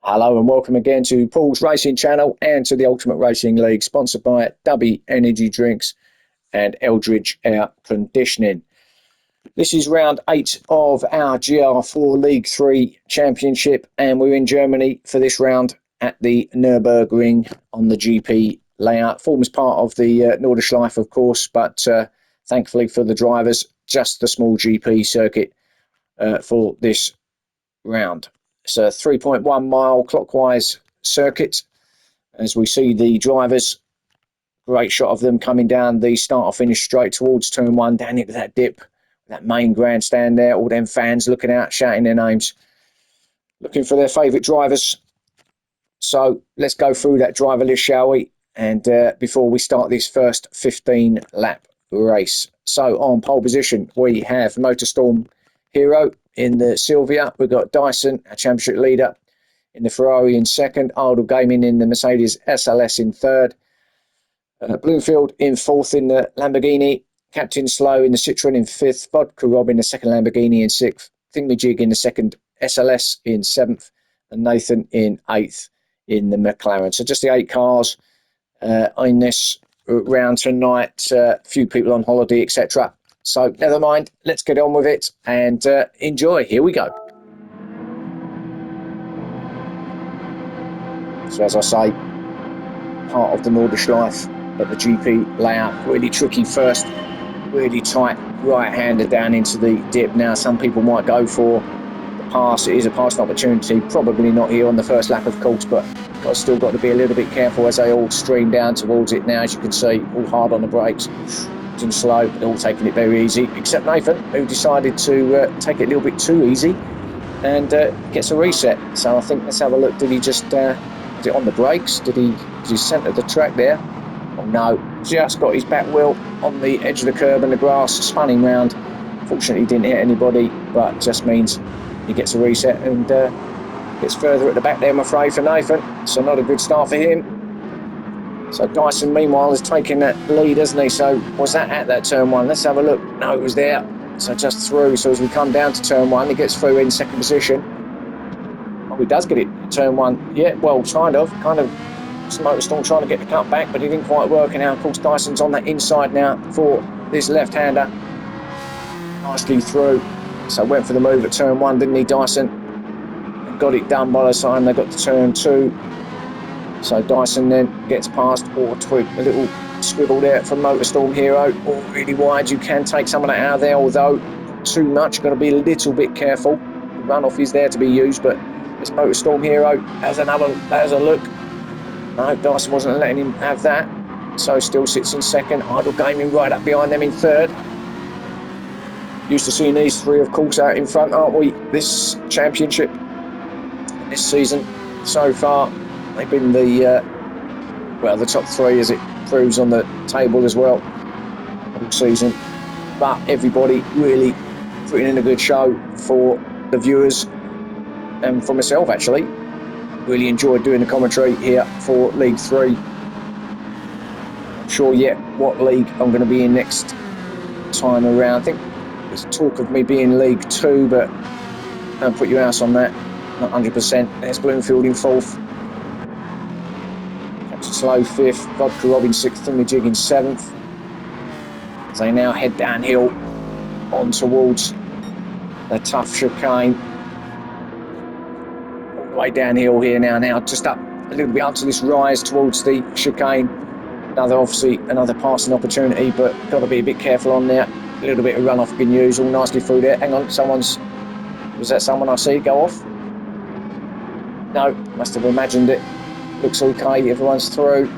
Hello and welcome again to Paul's Racing Channel and to the Ultimate Racing League, sponsored by W Energy Drinks and Eldridge Air Conditioning. This is round 8 of our GR4 League 3 Championship, and we're in Germany for this round at the Nurburgring on the GP layout. Forms part of the Nordschleife, of course, but thankfully for the drivers, just the small GP circuit for this round. It's a 3.1 mile clockwise circuit. As we see the drivers, great shot of them coming down the start or finish straight towards turn 1, down into that dip, that main grandstand there, all them fans looking out, shouting their names, looking for their favourite drivers. So let's go through that driver list, shall we? And before we start this first 15 lap race. So on pole position, we have Motorstorm Hero in the Silvia. We've got Dyson, our championship leader, in the Ferrari in second. Idle Gaming in the Mercedes SLS in third. Bloomfield in fourth in the Lamborghini. Captain Slow in the Citroen in fifth. Vodka Rob in the second Lamborghini in sixth. Thingamajig in the second SLS in seventh. And Nathan in eighth in the McLaren. So just the 8 cars in this round tonight. Few people on holiday, etc. So never mind, let's get on with it and enjoy. Here we go. So as I say, part of the Nordschleife at the GP layout. Really tricky first, really tight right-hander down into the dip. Now some people might go for the pass. It is a passing opportunity, probably not here on the first lap of course, but still got to be a little bit careful as they all stream down towards it now. As you can see, all hard on the brakes. Slow, but all taking it very easy, except Nathan, who decided to take it a little bit too easy and gets a reset. So I think let's have a look. Did he just was it on the brakes? Did he centre the track there? Oh no, just got his back wheel on the edge of the curb and the grass, spun him round. Fortunately he didn't hit anybody, but just means he gets a reset and gets further at the back there, I'm afraid, for Nathan. So not a good start for him. So Dyson, meanwhile, is taking that lead, isn't he? So was that at that turn 1? Let's have a look. No, it was there. So just through. So as we come down to turn 1, he gets through in second position. Oh, he does get it at turn 1. Yeah, well, kind of. Motorstorm trying to get the cut back, but it didn't quite work. And now, of course, Dyson's on that inside now for this left-hander. Nicely through. So went for the move at turn 1, didn't he, Dyson? And got it done by the time they got to turn 2. So Dyson then gets past or twig, a little squibble there from Motorstorm Hero, or really wide. You can take some of that out of there, although not too much. Got to be a little bit careful. The runoff is there to be used, but this Motorstorm Hero has a look. No, Dyson wasn't letting him have that. So still sits in second. Idle Gaming right up behind them in third. Used to seeing these three, of course, out in front, aren't we? This championship, this season so far. They've been the top 3 as it proves on the table as well all season. But everybody really putting in a good show for the viewers and for myself actually. Really enjoyed doing the commentary here for League 3. Not sure yet what league I'm going to be in next time around. I think there's talk of me being League 2, but don't put your house on that. Not 100%. There's Bloomfield in 4th. Slow 5th, Vodka Rob in 6th, and Jig in 7th. As they now head downhill on towards the tough chicane. All the way downhill here now just up a little bit up to this rise towards the chicane. Another passing opportunity, but got to be a bit careful on there. A little bit of runoff can use, all nicely through there. Hang on, was that someone I see go off? No, must have imagined it. Looks okay, everyone's through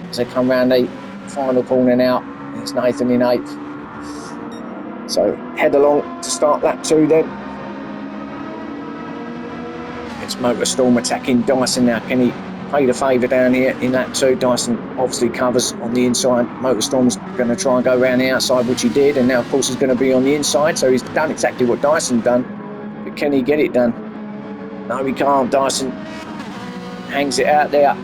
as they come round the final corner now. It's Nathan in 8th. So head along to start lap 2 then. It's Motorstorm attacking Dyson now. Can he pay the favour down here in lap 2? Dyson obviously covers on the inside. Motorstorm's going to try and go around the outside, which he did, and now of course he's going to be on the inside, so he's done exactly what Dyson done. But can he get it done? No, he can't. Dyson hangs it out there,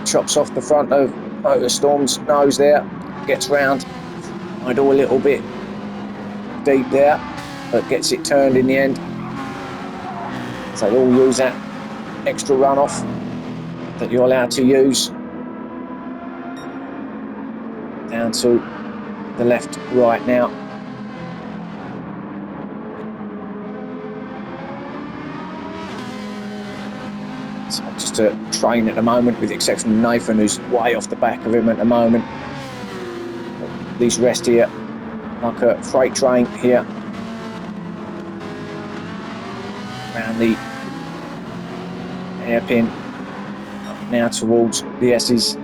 chops off the front of Motorstorm's nose there, gets round, idle a little bit deep there, but gets it turned in the end. So they all use that extra runoff that you're allowed to use. Down to the left, right now. So just a train at the moment, with the exception of Nathan, who's way off the back of him at the moment. These rest here like a freight train here around the hairpin, now towards the S's.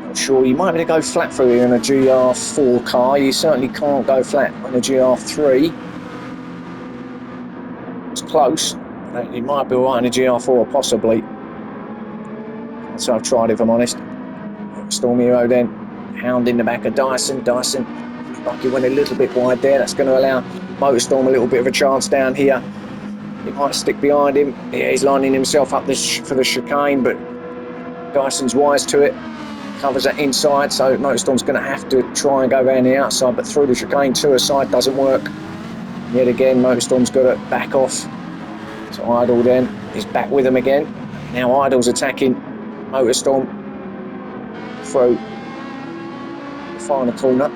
Not sure, you might be able to go flat through here in a GR4 car. You certainly can't go flat on a GR3. It's close. You might be alright in a GR4, possibly. So I've tried, if I'm honest. Storm Hero then, hounding the back of Dyson. Dyson looked like he went a little bit wide there. That's going to allow Motorstorm a little bit of a chance down here. He might stick behind him. Yeah, he's lining himself up for the chicane, but Dyson's wise to it. Covers that inside, so Motorstorm's going to have to try and go around the outside, but through the chicane to her side doesn't work. Yet again, Motorstorm's got to back off. So Idle then is back with him again. Now Idle's attacking Motorstorm through the final corner.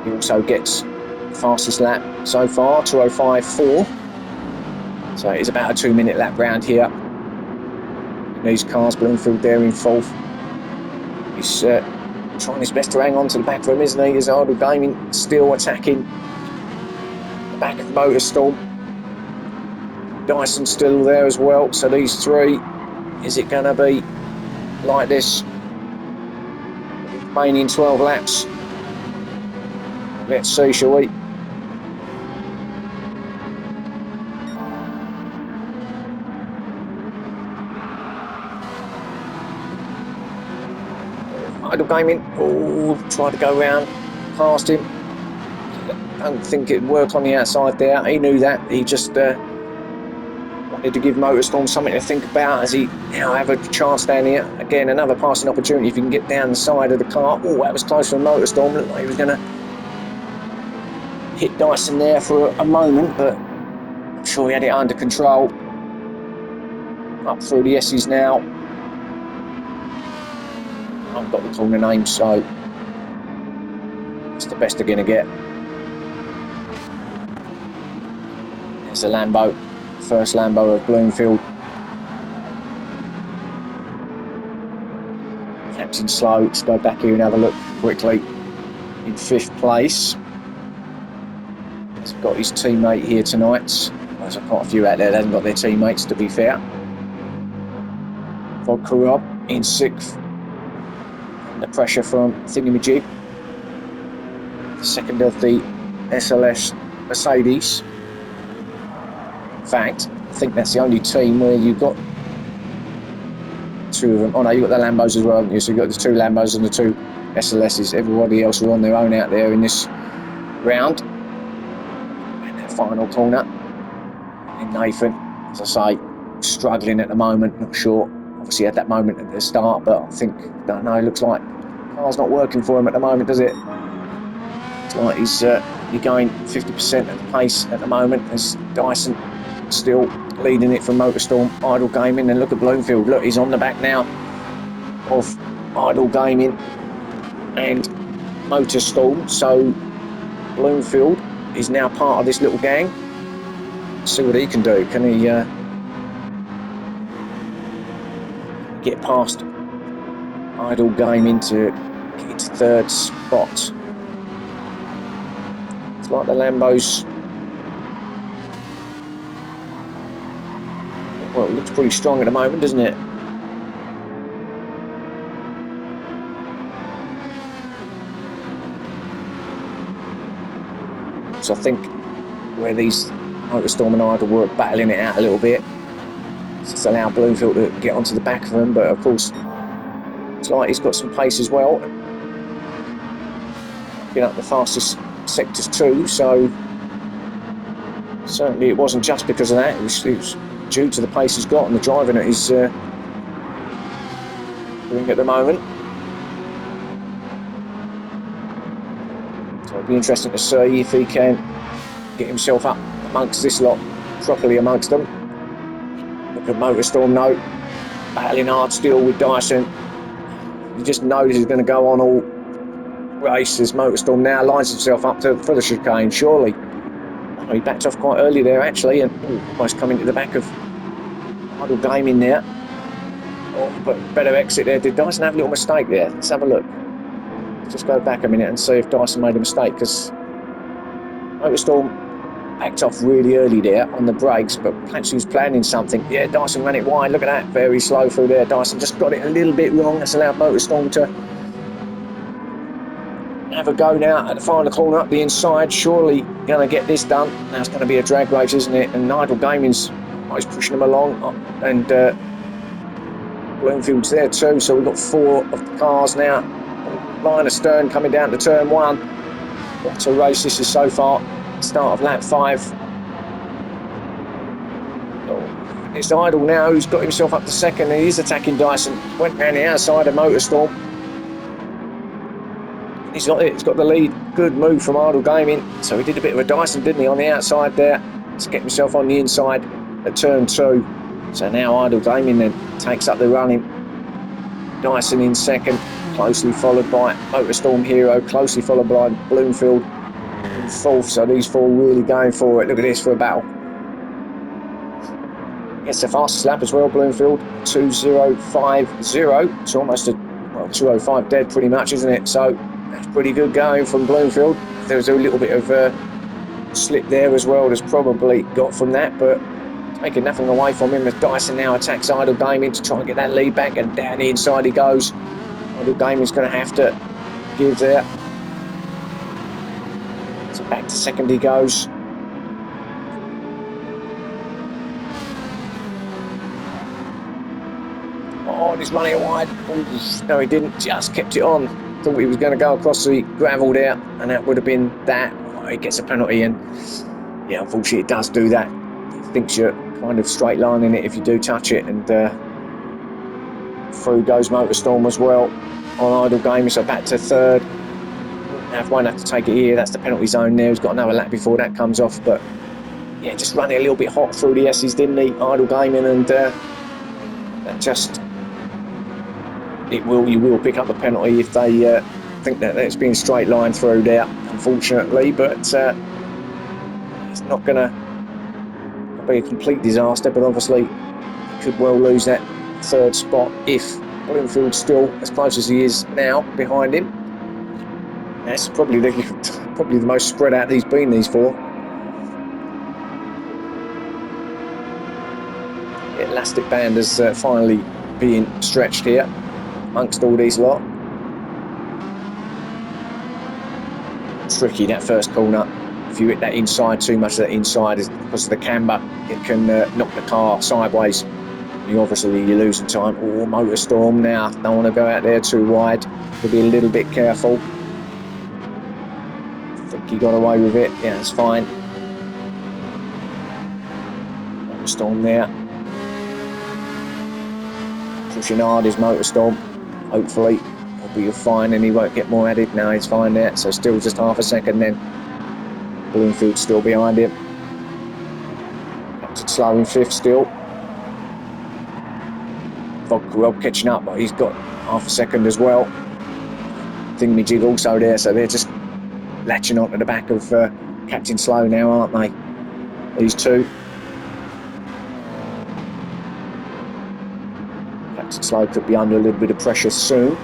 He also gets fastest lap so far, 2:05.4. So it is about a 2-minute lap round here in these cars. Bloomfield there in fourth. He's trying his best to hang on to the back of him, isn't he? As Idle Gaming still attacking the back of Motorstorm. Dyson still there as well. So these three, is it going to be like this remaining 12 laps? Let's see, shall we? Idle Gaming, tried to go round past him. I don't think it'd work on the outside there. He knew that. He just wanted to give Motorstorm something to think about as he now have a chance down here. Again, another passing opportunity if you can get down the side of the car. Oh, that was close for Motorstorm. Looked like he was going to hit Dyson there for a moment, but I'm sure he had it under control. Up through the S's now. I've got the corner name, so it's the best they're going to get. There's the Lambo, first Lambo of Bloomfield. Captain Slow, let's go back here and have a look quickly. In 5th place. He's got his teammate here tonight. There's quite a few out there that haven't got their teammates, to be fair. Vodka Rob in 6th. The pressure from Thingamajig. Second of the SLS Mercedes. In fact, I think that's the only team where you've got two of them. Oh no, you've got the Lambos as well, haven't you? So you've got the 2 Lambos and the 2 SLSs. Everybody else are on their own out there in this round. And that final corner. And Nathan, as I say, struggling at the moment, not sure. Obviously had that moment at the start, but I think, don't know, looks like the car's not working for him at the moment, does it? It's like he's you're going 50% of the pace at the moment, as Dyson still leading it from Motorstorm. Idle Gaming, and look at Bloomfield. Look, he's on the back now of Idle Gaming and Motorstorm. So Bloomfield is now part of this little gang. Let's see what he can do. Can he get past Idle Gaming to get into 3rd spot? It's like the Lambos. Well, it looks pretty strong at the moment, doesn't it? So I think where these Motorstorm and Idle were battling it out a little bit, just allow Bloomfield to get onto the back of them, but of course it's like he's got some pace as well. Been up the fastest sectors too, so certainly it wasn't just because of that. It was due to the pace he's got and the driving that he's doing at the moment. So it'll be interesting to see if he can get himself up amongst this lot, properly amongst them. Look at Motorstorm, no, battling hard still with Dyson. You just know this is going to go on all race as Motorstorm now lines himself up for the chicane, surely. Oh, he backed off quite early there, actually, and almost coming to the back of Idle Gaming there. Oh, but better exit there. Did Dyson have a little mistake there? Let's have a look. Let's just go back a minute and see if Dyson made a mistake, because Motorstorm backed off really early there on the brakes, but perhaps he was planning something. Yeah, Dyson ran it wide. Look at that, very slow through there. Dyson just got it a little bit wrong. That's allowed Motorstorm to have a go now at the final corner up the inside. Surely going to get this done. Now it's going to be a drag race, isn't it? And Idle Gaming's always pushing them along, and Bloomfield's there too. So we've got 4 of the cars now. Line astern coming down to turn 1. What a race this is so far. Start of lap 5. It's Idle now who's got himself up to second, and he's attacking Dyson. Went round the outside of Motorstorm. He's got it, he's got the lead. Good move from Idle Gaming. So he did a bit of a Dyson, didn't he, on the outside there to get himself on the inside at turn 2. So now Idle Gaming then takes up the running. Dyson in second, closely followed by Motorstorm Hero, closely followed by Bloomfield in 4th. So these 4 really going for it. Look at this for a battle. It's the fastest lap as well, Bloomfield, 2:050. It's almost a 2:05 dead pretty much, isn't it? So that's pretty good going from Bloomfield. There was a little bit of slip there as well that's probably got from that, but taking nothing away from him as Dyson now attacks Idle Gaming to try and get that lead back, and down the inside he goes. Idle Gaming's going to have to give there. So back to second he goes. Oh, he's running it wide. Ooh, no, he didn't. Just kept it on. Thought he was going to go across the gravel there, and that would have been that. Oh, he gets a penalty, and yeah, unfortunately, it does do that. He thinks you're kind of straight lining it if you do touch it, and through goes Motorstorm as well on Idle Gaming. So back to third. Won't have to take it here. That's the penalty zone there. He's got another lap before that comes off, but yeah, just running a little bit hot through the S's, didn't he? Idle Gaming, and that just. You will pick up a penalty if they think that it's been straight line through there, unfortunately, but it's not going to be a complete disaster, but obviously he could well lose that 3rd spot if Bloomfield's still as close as he is now behind him. That's probably the most spread out he's been, these 4. The elastic band is finally being stretched here amongst all these lot. Tricky, that first corner. If you hit that inside, too much of that inside, is because of the camber, it can knock the car sideways. You're losing time. Oh, Motorstorm now. Don't want to go out there too wide. Could be a little bit careful. I think he got away with it. Yeah, it's fine. Motorstorm there. Pushing hard is Motorstorm. Hopefully he'll be fine and he won't get more added. Now he's fine there, so still just half a second then. Bloomfield still behind him. Captain Slow in 5th still. Vodka catching up, but he's got half a second as well. Thingamajig also there, so they're just latching onto the back of Captain Slow now, aren't they? These 2. Slow could be under a little bit of pressure soon.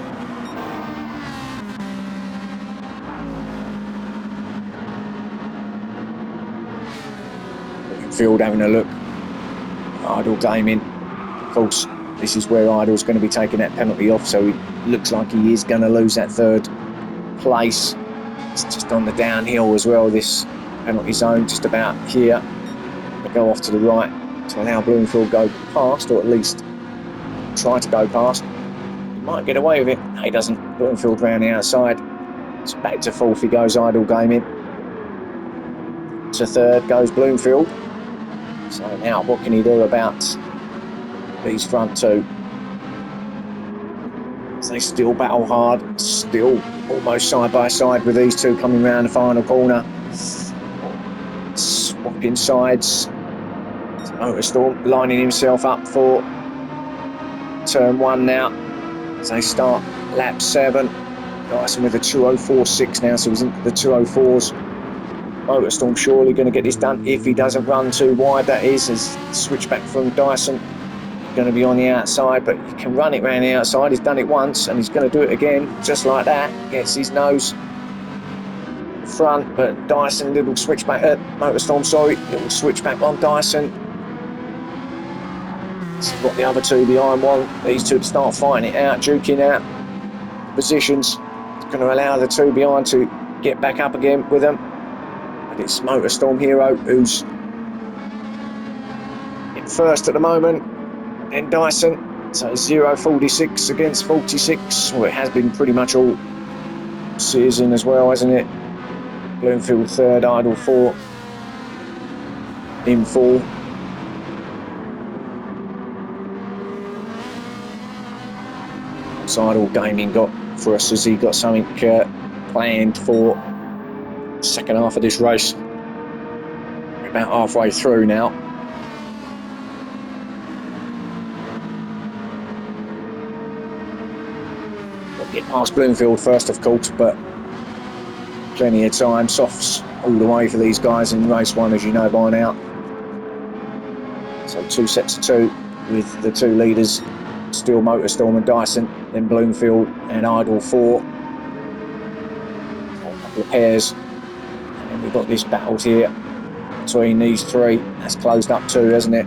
Field having a look. Idle Gaming. Of course, this is where Idle's going to be taking that penalty off, so it looks like he is going to lose that 3rd place. It's just on the downhill as well, this penalty zone, just about here. They go off to the right to allow Bloomfield go past, or at least try to go past. He might get away with it. No, he doesn't. Bloomfield round the outside. It's back to 4th he goes, Idle Gaming. To 3rd goes Bloomfield. So now what can he do about these front 2? Is They still battle hard, still almost side by side with these two coming round the final corner. Swapping sides. Motorstorm lining himself up for turn 1 now as they start lap 7. Dyson with a 2:04.6 now, so he's into the 2:04s. Motorstorm surely going to get this done if he doesn't run too wide, that is, as switchback from Dyson. Going to be on the outside, but he can run it around the outside. He's done it once and he's going to do it again, just like that. Gets his nose front, but Dyson, little switchback, Motorstorm, sorry, little switchback on Dyson. This is what the other two behind want. These two to start fighting it out, duking out positions. It's going to allow the two behind to get back up again with them. But it's Motorstorm Hero who's in first at the moment. And Dyson, so 0:46 against 46. Well, it has been pretty much all season as well, hasn't it? Bloomfield third, Idle 4 in 4. What's Idle Gaming got for us? Has he got something planned for the second half of this race? We're about halfway through now. Get past Bloomfield first, of course, but plenty of time. Softs all the way for these guys in race 1, as you know by now. So 2 sets of 2 with the 2 leaders, still Motorstorm and Dyson, then Bloomfield and Idle 4. A couple of pairs, and then we've got this battle here between these 3. That's closed up too, hasn't it?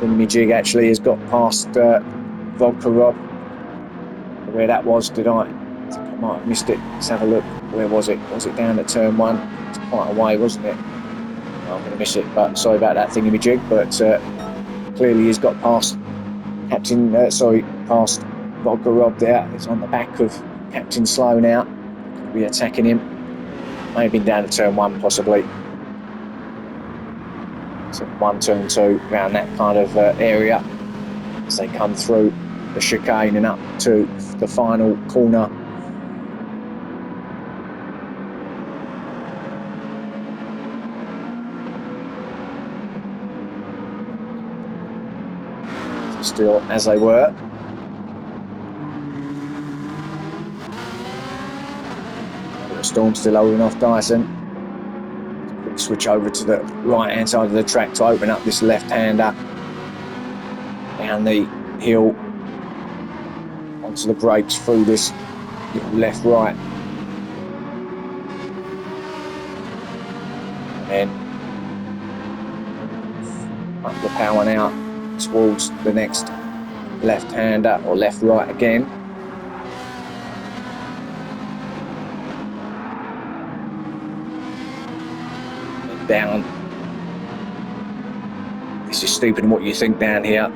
Jimmy Jig actually has got past Vodka Rob. Where that was, I might have missed it. Let's have a look. Where was it? Was it down at turn 1? It's quite away, wasn't it? I'm going to miss it, but sorry about that thingy-majig. But clearly he's got past past Vodka Rob there. It's on the back of Captain Slow now. Could be attacking him. May have been down at turn 1, possibly. So 1, turn 2, around that kind of area as they come through the chicane and up to the final corner. Still as they were. Storm still holding off Dyson. Quick switch over to the right hand side of the track to open up this left hander down the hill onto the brakes through this little left right, and up the power now towards the next left hander or left right again. And down. This is steeper than what you think down here.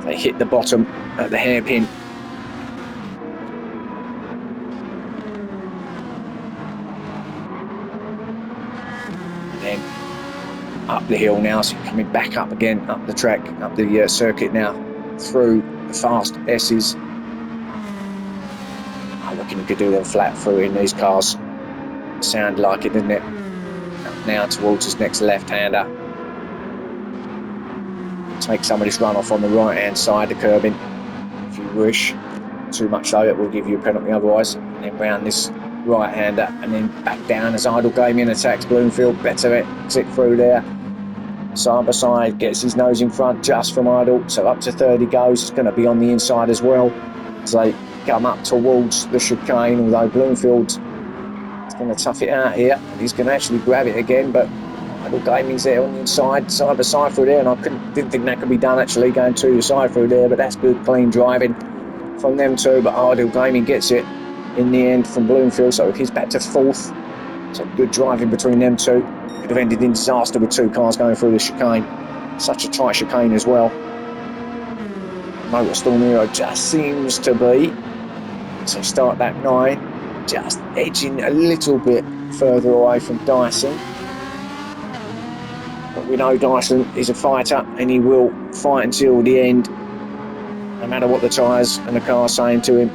They hit the bottom at the hairpin. Up the hill now, so coming back up again, up the track, up the circuit now, through the fast S's. I reckon you could do them flat through in these cars. Sound like it, didn't it? Up now towards his next left-hander. Take some of this runoff on the right-hand side, the curbing, if you wish. Too much though, it will give you a penalty otherwise. And then round this right-hander, and then back down as Idle Gaming attacks Bloomfield. Better exit through there. Side by side, gets his nose in front just from Idle, so up to 30 goes. It's going to be on the inside as well as they come up towards the chicane, although Bloomfield is going to tough it out here. He's going to actually grab it again, but Idle Gaming's there on the inside, side by side through there, and I didn't think that could be done actually, going to the side through there, but that's good, clean driving from them two. But Idle Gaming gets it in the end from Bloomfield, so he's back to 4th. So good driving between them two. Could have ended in disaster with 2 cars going through the chicane. Such a tight chicane as well. Motorstorm Hero just seems to be, so start that 9, just edging a little bit further away from Dyson. But we know Dyson is a fighter and he will fight until the end, no matter what the tyres and the car are saying to him.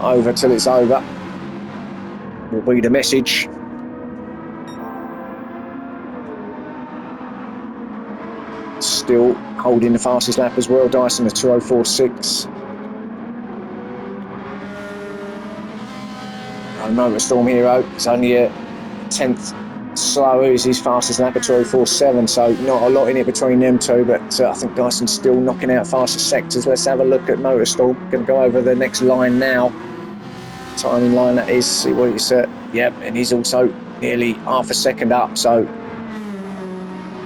over till it's over will be the message. Still holding the fastest lap as well, Dyson, a 2:04.6. Motor Storm Hero is only a 10th slower as his fastest lap at 2:04.7, so not a lot in it between them two, but I think Dyson's still knocking out fastest sectors. Let's have a look at Motor Storm. Going to go over the next line now. Timing line that is, see what it's at. Yep, and he's also nearly half a second up, so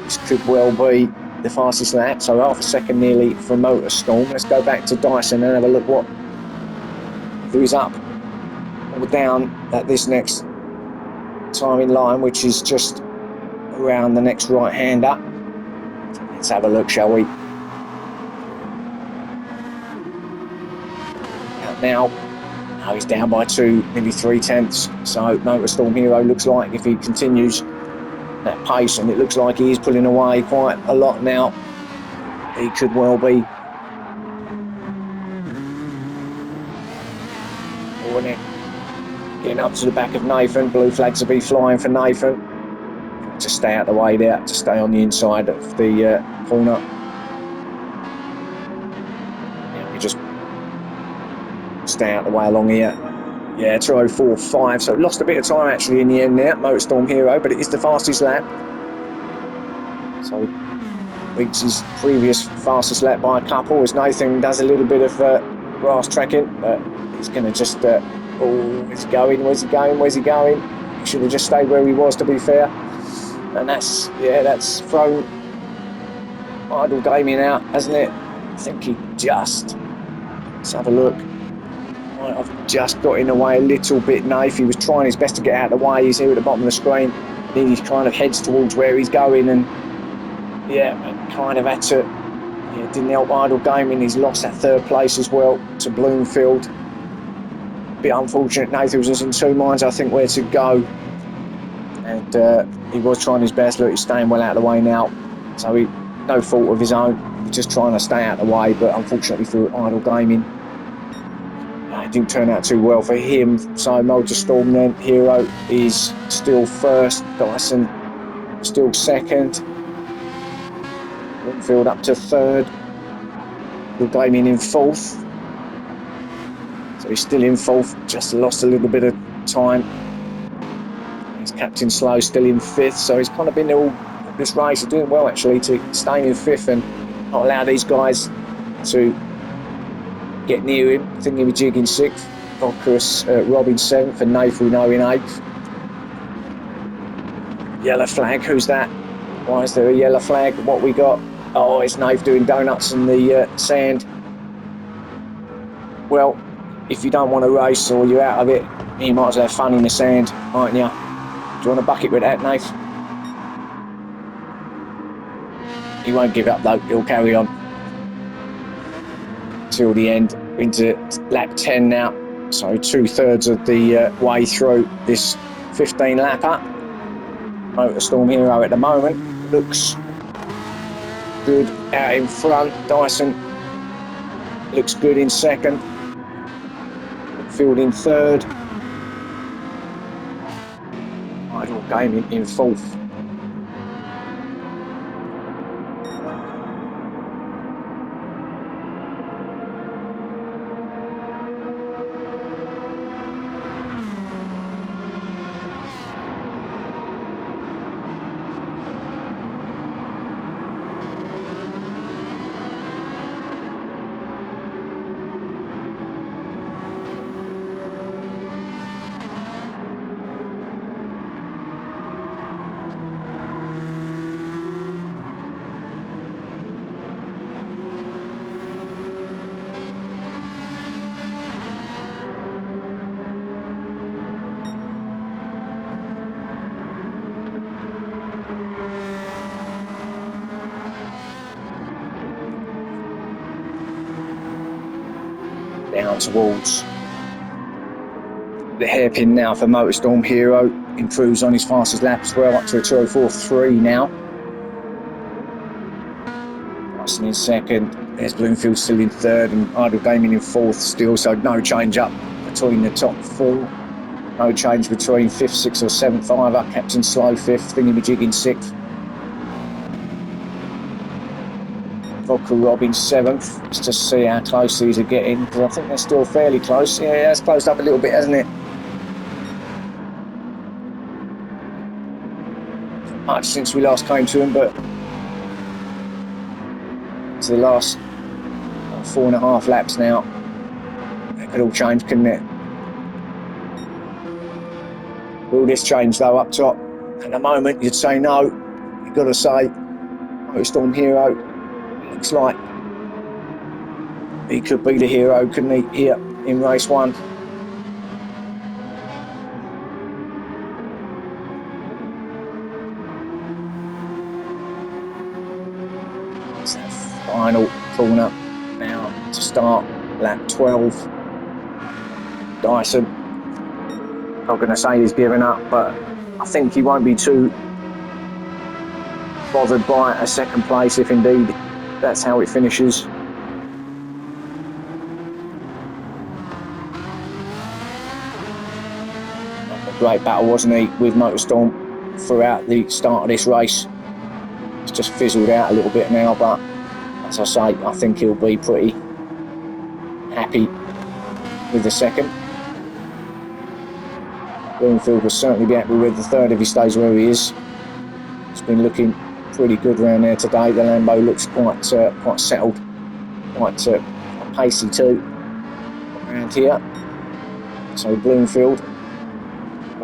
this could well be the fastest lap. So half a second nearly for Motor Storm. Let's go back to Dyson and have a look who's up or down at this next timing line, which is just around the next right hander. Let's have a look, shall we? Now, he's down by 2, nearly 3/10. So Motor Storm Hero looks like, if he continues that pace, and it looks like he is pulling away quite a lot now, he could well be getting up to the back of Nathan. Blue flags will be flying for Nathan. To stay out the way there, to stay on the inside of the corner. Yeah, we just stay out the way along here. Yeah, 2:04.5, so lost a bit of time actually in the end there, Motor Storm Hero, but it is the fastest lap. So beats his previous fastest lap by a couple, as Nathan does a little bit of grass tracking, but he's going to just, where's he going, where's he going, where's he going? He should have just stayed where he was, to be fair. And that's thrown idle gaming out, hasn't it? I think he just, let's have a look. I've just got in the way a little bit, Nath. He was trying his best to get out of the way. He's here at the bottom of the screen. And then he kind of heads towards where he's going, and kind of had to, didn't help idle gaming. He's lost that third place as well to Bloomfield. Bit unfortunate. Nathan was in two minds, I think, where to go. And he was trying his best. Look, he's staying well out of the way now. So no fault of his own. He's just trying to stay out of the way, but unfortunately through idle gaming, it didn't turn out too well for him. So Motor Storm then, Hero is still first. Dyson still second. Bloomfield up to third. Idle gaming in fourth. So he's still in fourth, just lost a little bit of time. He's Captain Slow still in fifth, so he's kind of been there all this race. He's doing well actually to stay in fifth and not allow these guys to get near him. Thingamajig in sixth, Vodkus Rob in seventh, and Nath we know in eighth. Yellow flag, who's that? Why is there a yellow flag? What we got? Oh, it's Nath doing donuts in the sand. Well, if you don't want to race or you're out of it, you might as well have fun in the sand, mightn't you? Do you want a bucket with that, Nath? He won't give up though, he'll carry on till the end, into lap 10 now. So 2/3 of the way through this 15 lapper. Motor Storm Hero at the moment looks good out in front. Dyson looks good in second. Field in third. Idle gaming in fourth. Down towards the hairpin now for Motor Storm Hero. Improves on his fastest lap as well, up to a 2:04.3 now. Dyson in second. There's Bloomfield still in third, and Idle Gaming in fourth still, so no change up between the top four. No change between 5th, 6th or 7th either. Captain Slow 5th, Thingamajig in 6th. Vodka Robin 7th, just to see how close these are getting, because I think they're still fairly close. Yeah, it's closed up a little bit, hasn't it? Not much since we last came to them, but it's the last 4.5 laps now. It could all change, couldn't it? Will this change though up top? At the moment, you'd say no. You've got to say, Motorstorm Hero, looks like he could be the hero, couldn't he, here in race 1? It's that final corner now to start lap 12. Dyson, not going to say he's given up, but I think he won't be too bothered by a second place if indeed that's how it finishes. A great battle, wasn't he, with Motorstorm throughout the start of this race. It's just fizzled out a little bit now, but as I say, I think he'll be pretty happy with the second. Bloomfield will certainly be happy with the third if he stays where he is. It's been looking pretty good around there today. The Lambo looks quite settled, quite pacey too around here. So Bloomfield,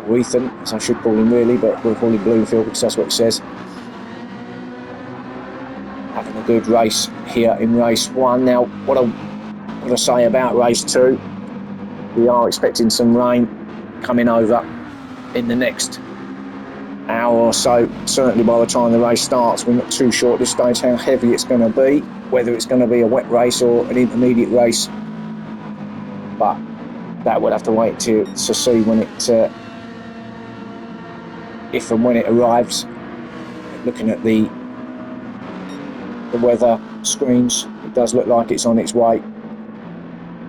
or Ethan, as I should call him really, but we'll call him Bloomfield because that's what it says. Having a good race here in race 1. Now, what I want to say about race 2, we are expecting some rain coming over in the next hour or so. Certainly by the time the race starts, we're not too sure at this stage how heavy it's going to be, whether it's going to be a wet race or an intermediate race, but that we'll have to wait to see when it if and when it arrives. Looking at the weather screens, it does look like it's on its way.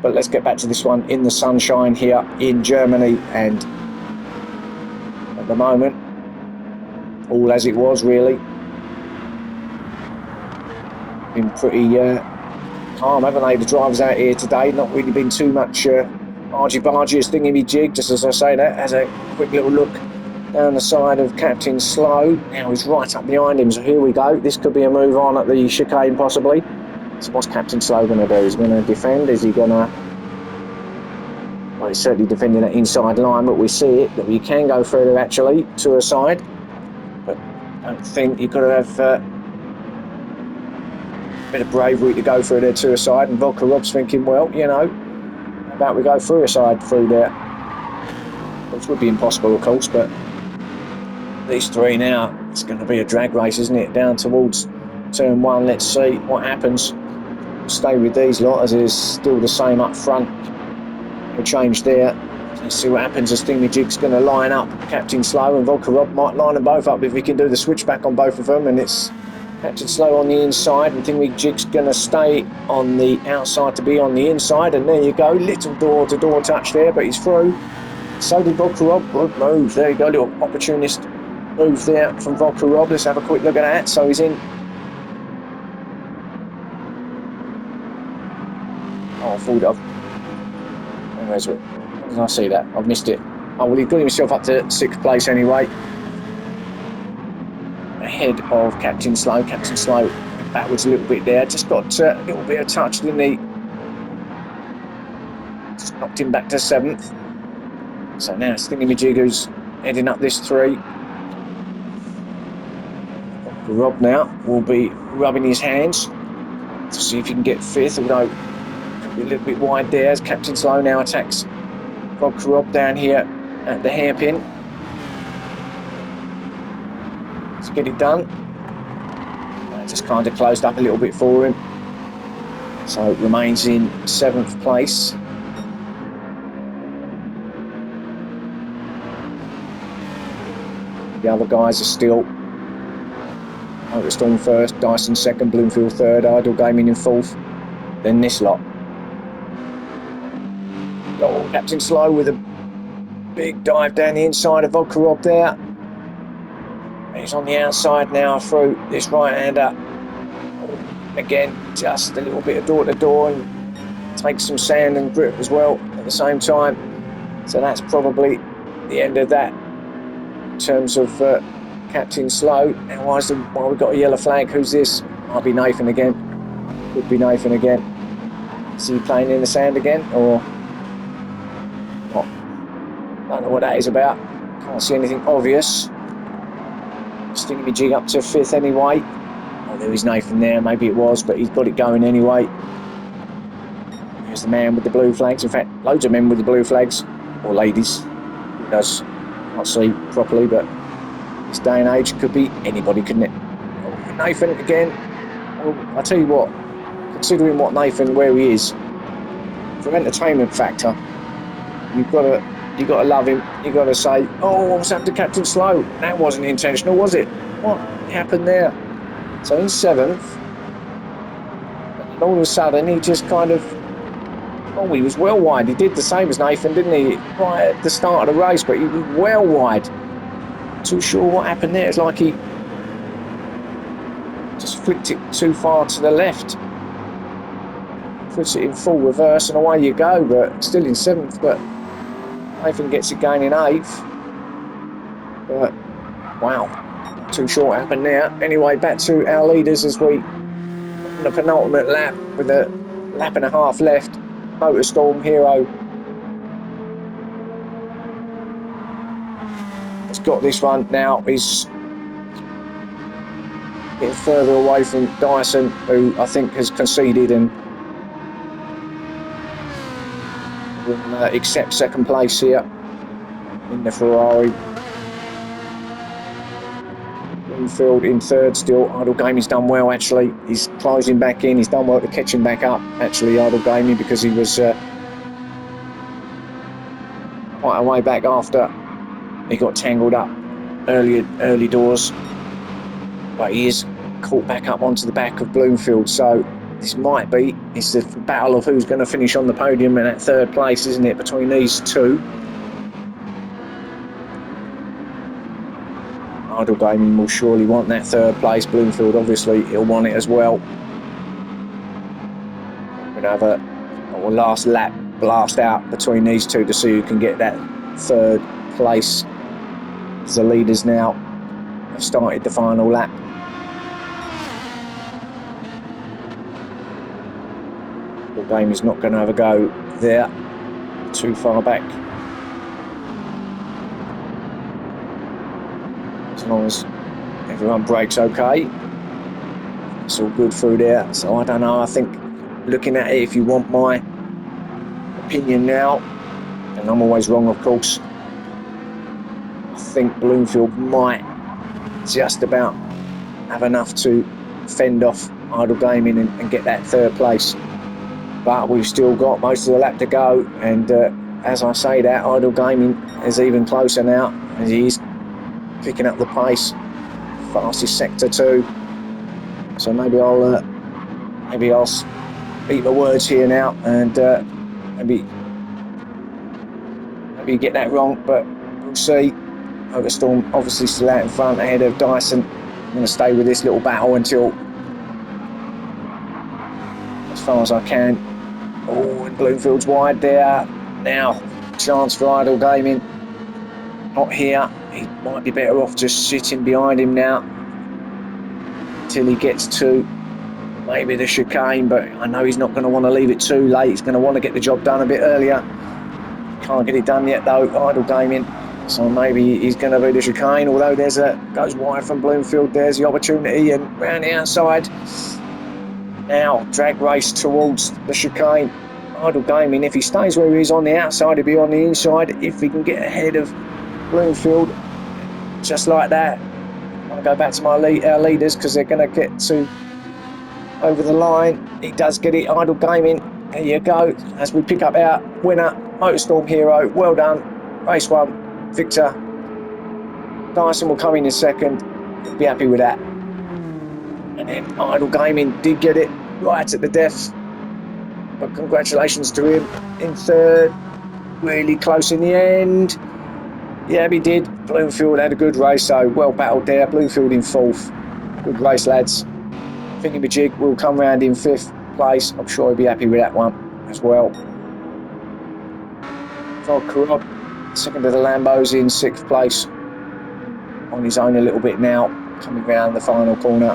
But let's get back to this one in the sunshine here in Germany, and at the moment all as it was really. Been pretty calm, haven't they, the drivers out here today? Not really been too much argy-bargy as thingy-me-jig. Just as I say that, has a quick little look down the side of Captain Slow. Now he's right up behind him, so here we go. This could be a move on at the chicane possibly. So what's Captain Slow going to do? He's going to defend? Is he going to... Well, he's certainly defending that inside line, but we see it, that we can go further actually to a side. But I don't think you've got to have a bit of bravery to go through there to a side. And Vodka Rob's thinking, well, you know, how about we go through a side through there? Which would be impossible, of course, but these three now, it's going to be a drag race, isn't it? Down towards turn 1. Let's see what happens. Stay with these lot as is still the same up front. No change there. Let's see what happens as Thingamajig's going to line up Captain Slow, and Vodka Rob might line them both up if we can do the switchback on both of them. And it's Captain Slow on the inside, and Thingamajig's going to stay on the outside to be on the inside. And there you go, little door-to-door touch there, but he's through. So did Vodka Rob. Good move. There you go, little opportunist move there from Vodka Rob. Let's have a quick look at that. So he's in. Oh, full of. Where's it? Where did I see that? I've missed it. Oh, well, he got himself up to 6th place anyway. Ahead of Captain Slow. Captain Slow backwards a little bit there. Just got a little bit of touch, didn't he? Just knocked him back to 7th. So now it's Thingamajig who's heading up this 3. Rob now will be rubbing his hands to see if he can get 5th, although could be a little bit wide there as Captain Slow now attacks Vodka Rob down here at the hairpin. Let's get it done. Just kind of closed up a little bit for him. So it remains in 7th place. The other guys are still Motorstorm 1st, Dyson 2nd, Bloomfield 3rd, Idle Gaming in 4th. Then this lot. Oh, Captain Slow with a big dive down the inside of Vodkarov there. He's on the outside now through this right-hander. Again, just a little bit of door-to-door and takes some sand and grip as well at the same time. So that's probably the end of that in terms of Captain Slow. Now, why we've got a yellow flag? Who's this? Might be Nathan again. Could be Nathan again. Is he playing in the sand again or not? Don't know what that is about. Can't see anything obvious. Sticking my jig up to 5th anyway. Oh, there is Nathan there. Maybe it was, but he's got it going anyway. There's the man with the blue flags. In fact, loads of men with the blue flags. Or ladies. Who knows? Can't see properly, but this day and age could be anybody, couldn't it? Oh, Nathan again. Well, I'll tell you what. Considering what Nathan, where he is, for entertainment factor, you've got to love him. You've got to say, oh, what's happened to Captain Slow? That wasn't intentional, was it? What happened there? So in 7th, and all of a sudden he just kind of, oh, he was well wide. He did the same as Nathan, didn't he? Right at the start of the race, but he was well wide. Not too sure what happened there. It's like he just flicked it too far to the left. Puts it in full reverse and away you go, but still in 7th, but Nathan gets it going in 8th. But wow, not too sure what happened there. Anyway, back to our leaders as we on the penultimate lap with a lap and a half left. Motorstorm Hero has got this one now. He's getting further away from Dyson, who I think has conceded and will accept 2nd place here in the Ferrari. Bloomfield in 3rd still. Idle Gaming's done well actually. He's closing back in. He's done well to catch him back up actually, Idle Gaming, because he was quite a way back after he got tangled up early doors. But he is caught back up onto the back of Bloomfield, so this might be, it's the battle of who's going to finish on the podium in that 3rd place, isn't it, between these two. Idle Gaming will surely want that 3rd place. Bloomfield, obviously, he'll want it as well. We're going to have a last lap blast out between these two to see who can get that 3rd place. As the leaders now have started the final lap. The game is not going to have a go there, too far back. As long as everyone brakes okay, it's all good through there. So I don't know, I think looking at it, if you want my opinion now, and I'm always wrong of course, I think Bloomfield might just about have enough to fend off Idle Gaming and get that 3rd place. But we've still got most of the lap to go, and as I say that, Idle Gaming is even closer now, as he's picking up the pace. Fastest sector too. So maybe I'll eat my words here now, and maybe get that wrong, but we'll see. Motorstorm obviously still out in front ahead of Dyson. I'm going to stay with this little battle until as far as I can. Oh, and Bloomfield's wide there. Now, chance for Idle Gaming. Not here. He might be better off just sitting behind him now until he gets to maybe the chicane, but I know he's not going to want to leave it too late. He's going to want to get the job done a bit earlier. Can't get it done yet though, Idle Gaming. So maybe he's going to be the chicane, although goes wide from Bloomfield. There's the opportunity, and round the outside. Now, drag race towards the chicane. Idle Gaming, if he stays where he is on the outside, he'll be on the inside. If he can get ahead of Bloomfield, just like that. I'm going to go back to our leaders because they're going to get to over the line. He does get it, Idle Gaming. There you go. As we pick up our winner, Motorstorm Hero. Well done. Race 1, Victor. Dyson will come in 2nd. He'll be happy with that. And then Idle Gaming did get it right at the death. But congratulations to him in 3rd. really close in the end. Yeah, he did. Bloomfield had a good race, so well battled there. Bloomfield in 4th. Good race, lads. Thingy-majig will come round in 5th place. I'm sure he'll be happy with that one as well. Vodka, second of the Lambos, in 6th place. On his own a little bit now, coming round the final corner.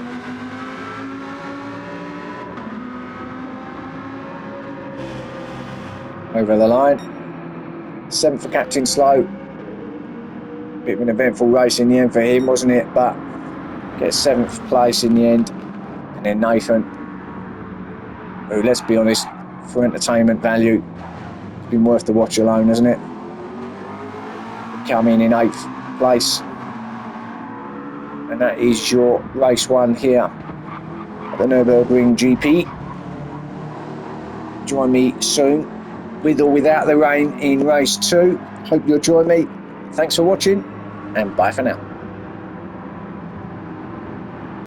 Over the line. 7th for Captain Slow. Bit of an eventful race in the end for him, wasn't it? But gets 7th place in the end. And then Nathan, who, let's be honest, for entertainment value, it's been worth the watch alone, hasn't it? Coming in 8th place. And that is your race 1 here at the Nurburgring GP. Join me soon, with or without the rain, in race 2. Hope you'll join me. Thanks for watching, and bye for now.